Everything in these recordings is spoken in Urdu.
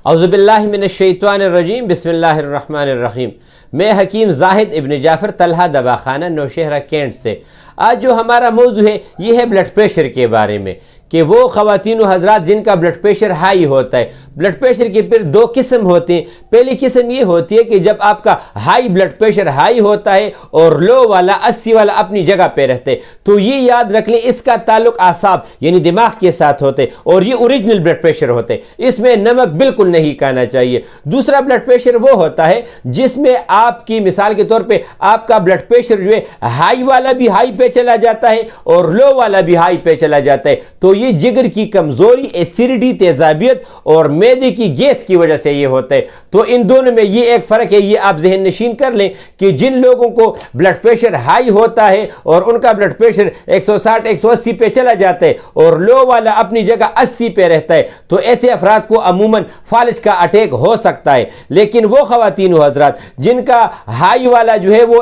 اعوذ باللہ من الشیطان الرجیم بسم اللہ الرحمن الرحیم۔ میں حکیم زاہد ابن جعفر طلحہ دواخانہ نوشہرہ کینٹ سے۔ آج جو ہمارا موضوع ہے یہ ہے بلڈ پریشر کے بارے میں، کہ وہ خواتین و حضرات جن کا بلڈ پریشر ہائی ہوتا ہے۔ بلڈ پریشر کے پھر دو قسم ہوتے ہیں۔ پہلی قسم یہ ہوتی ہے کہ جب آپ کا ہائی بلڈ پریشر ہائی ہوتا ہے اور لو والا 80 والا اپنی جگہ پہ رہتے، تو یہ یاد رکھ لیں اس کا تعلق اعصاب یعنی دماغ کے ساتھ ہوتے اور یہ اوریجنل بلڈ پریشر ہوتے، اس میں نمک بالکل نہیں کھانا چاہیے۔ دوسرا بلڈ پریشر وہ ہوتا ہے جس میں آپ کی مثال کے طور پہ آپ کا بلڈ پریشر جو ہے ہائی والا بھی ہائی پہ چلا جاتا ہے اور لو والا بھی ہائی پہ چلا جاتا ہے، تو یہ جگر کی کمزوری، ایسیڈیٹی، تیزابیت اور معدے کی گیس کی وجہ سے یہ ہوتا ہے۔ تو ان دونوں میں یہ ایک فرق ہے، یہ آپ ذہن نشین کر لیں کہ جن لوگوں کو بلڈ پریشر ہائی ہوتا ہے اور ان کا بلڈ پریشر 160 180 پہ چلا جاتا ہے اور لو والا اپنی جگہ 80 پہ رہتا ہے، تو ایسے افراد کو عموماً فالج کا اٹیک ہو سکتا ہے۔ لیکن وہ خواتین و حضرات جن کا ہائی والا جو ہے وہ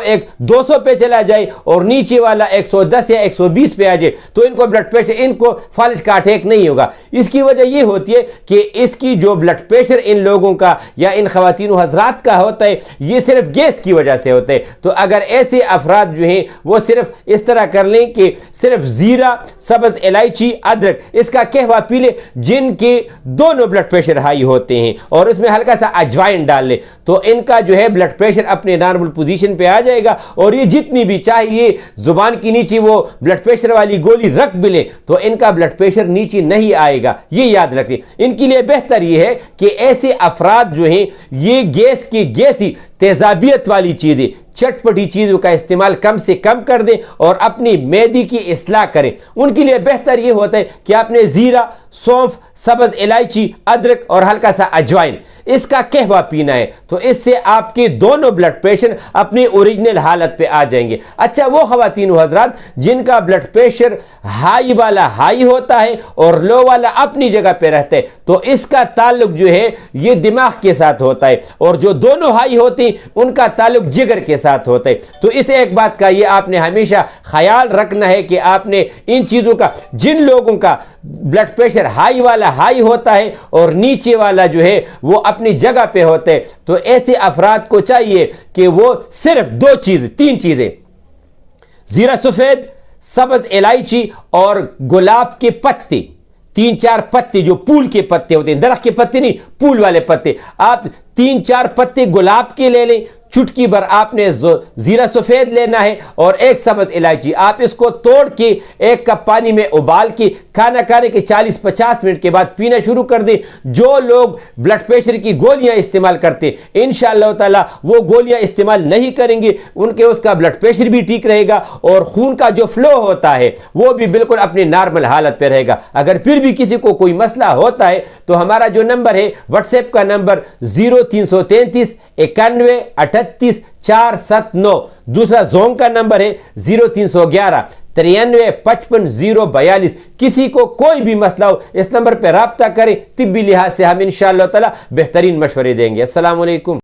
200 پہ چلا جائے اور نیچے والا 110 یا 120 پہ آ جائے، تو ان کو بلڈ پریشر، ان کو فالج کا اٹیک نہیں ہوگا۔ اس کی وجہ یہ ہوتی ہے کہ اس کی جو بلڈ پریشر ان لوگوں کا یا ان خواتین و حضرات کا ہوتا ہے یہ صرف گیس کی وجہ سے ہوتا ہے۔ تو اگر ایسے افراد جو ہیں وہ صرف اس طرح کر لیں کہ صرف زیرہ، سبز الائچی، ادرک اس کا قہوہ پی لیں جن کے دونوں بلڈ پریشر ہائی ہوتے ہیں، اور اس میں ہلکا سا اجوائن ڈال لیں، تو ان کا جو ہے بلڈ پریشر اپنے نارمل پوزیشن پہ آ جائے گا، اور یہ جتنی بھی چاہیے زبان کی نیچے وہ بلڈ پریشر والی گولی رکھ بھی لیں تو ان کا بلڈ پریشر نیچے نہیں آئے گا۔ یہ یاد رکھیں، ان کے لیے بہتر یہ ہے کہ ایسے افراد جو ہیں یہ گیسی تیزابیت والی چیزیں، چٹپٹی چیزوں کا استعمال کم سے کم کر دیں اور اپنی معدے کی اصلاح کریں۔ ان کے لیے بہتر یہ ہوتا ہے کہ آپ نے زیرہ، سونف، سبز الائچی، ادرک اور ہلکا سا اجوائن اس کا قہوہ پینا ہے، تو اس سے آپ کے دونوں بلڈ پریشر اپنی اوریجنل حالت پہ آ جائیں گے۔ اچھا، وہ خواتین و حضرات جن کا بلڈ پریشر ہائی والا ہائی ہوتا ہے اور لو والا اپنی جگہ پہ رہتا ہے، تو اس کا تعلق جو ہے یہ دماغ کے ساتھ ہوتا ہے، اور جو دونوں ہائی ہوتے ہیں ان کا تعلق جگر کے ساتھ ہوتا ہے۔ تو اس ایک بات کا یہ آپ نے ہمیشہ خیال رکھنا ہے کہ آپ نے ان چیزوں کا، جن لوگوں کا بلڈ پریشر ہائی والا ہائی ہوتا ہے اور نیچے والا جو ہے وہ اپنی جگہ پہ ہوتا ہے، تو ایسے افراد کو چاہیے کہ وہ صرف تین چیزیں زیرہ سفید، سبز الائچی اور گلاب کے پتے، 3-4 پتے جو پھول کے پتے ہوتے ہیں، درخت کے پتے نہیں، پھول والے پتے، آپ 3-4 پتے گلاب کے لے لیں، چٹکی بھر آپ نے زیرہ سفید لینا ہے اور 1 سبز الائچی، آپ اس کو توڑ کے 1 کپ پانی میں ابال کے کھانا کھانے کے 40-50 منٹ کے بعد پینا شروع کر دیں۔ جو لوگ بلڈ پریشر کی گولیاں استعمال کرتے انشاءاللہ تعالی وہ گولیاں استعمال نہیں کریں گے، ان کے اس کا بلڈ پریشر بھی ٹھیک رہے گا اور خون کا جو فلو ہوتا ہے وہ بھی بالکل اپنی نارمل حالت پہ رہے گا۔ اگر پھر بھی کسی کو کوئی مسئلہ ہوتا ہے تو ہمارا جو نمبر ہے واٹس ایپ کا نمبر 0333 91 38 479، دوسرا زوم کا نمبر ہے 0311 93 55 042۔ کسی کو کوئی بھی مسئلہ ہو اس نمبر پہ رابطہ کریں، طبی لحاظ سے ہم انشاءاللہ تعالی بہترین مشورے دیں گے۔ السلام علیکم۔